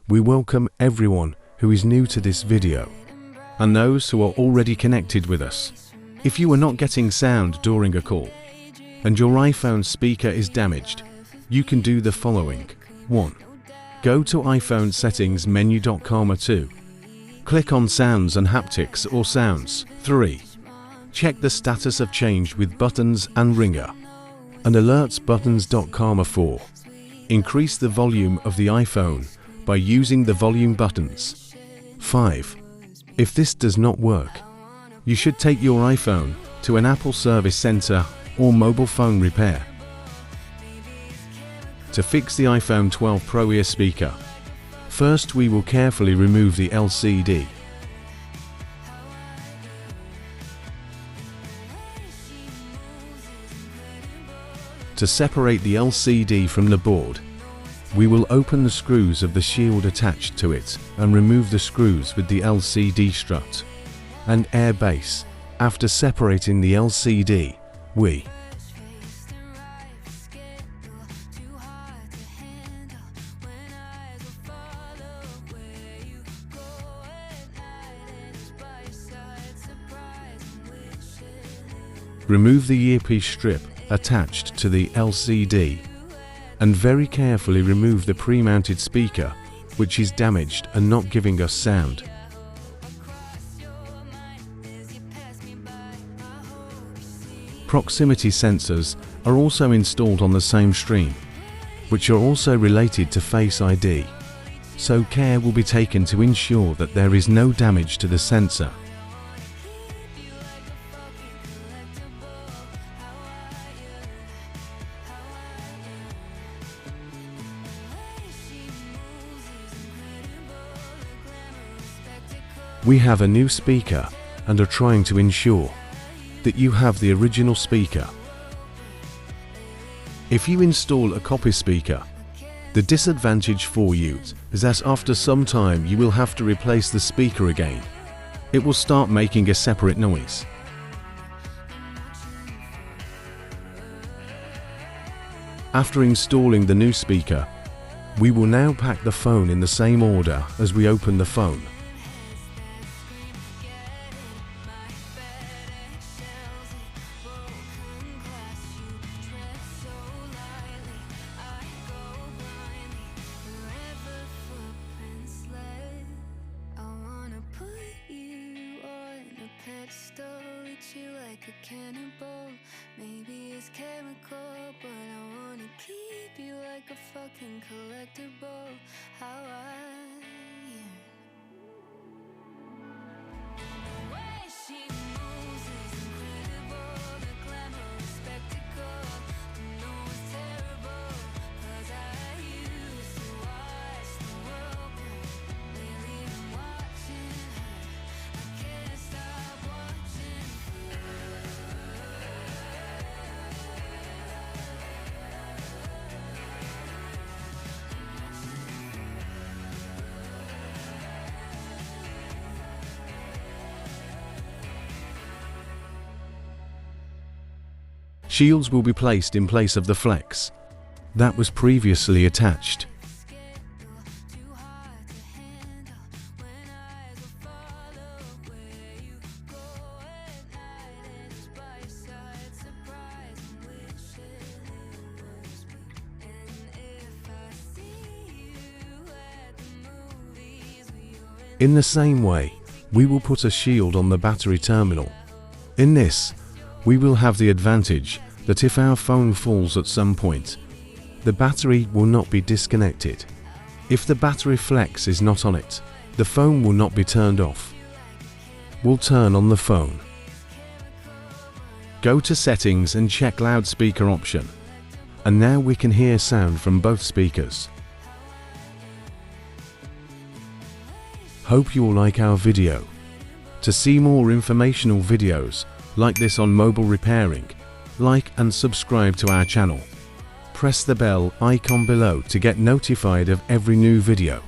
We welcome everyone who is new to this video and those who are already connected with us. If you are not getting sound during a call and your iPhone speaker is damaged, you can do the following. 1. Go to iPhone settings menu.com. 2. Click on sounds and haptics or sounds. 3. Check the status of change with buttons and ringer and alerts buttons.com. 4. Increase the volume of the iPhone by using the volume buttons. 5. If this does not work, you should take your iPhone to an Apple service center or mobile phone repair. To fix the iPhone 12 Pro ear speaker, first we will carefully remove the LCD. To separate the LCD from the board, we will open the screws of the shield attached to it and remove the screws with the LCD strut and air base. After separating the LCD, we remove the earpiece strip attached to the LCD and very carefully remove the pre-mounted speaker, which is damaged and not giving us sound. Proximity sensors are also installed on the same stream, which are also related to Face ID, so care will be taken to ensure that there is no damage to the sensor. We have a new speaker and are trying to ensure that you have the original speaker. If you install a copy speaker, the disadvantage for you is that after some time you will have to replace the speaker again. It will start making a separate noise. After installing the new speaker, we will now pack the phone in the same order as we open the phone. A cannibal, maybe it's chemical, but I wanna keep you like a fucking collectible. How I the way she moves is incredible, the glamorous spectacle. I know it's terrible, 'cause I used to watch the world burn. Lately I'm watching her, I can't stop watching. Shields will be placed in place of the flex that was previously attached. In the same way, we will put a shield on the battery terminal. In this, we will have the advantage that if our phone falls at some point, the battery will not be disconnected. If the battery flex is not on it, the phone will not be turned off. We'll turn on the phone. Go to settings and check loudspeaker option. And now we can hear sound from both speakers. Hope you will like our video. To see more informational videos like this on mobile repairing, like and subscribe to our channel. Press the bell icon below to get notified of every new video.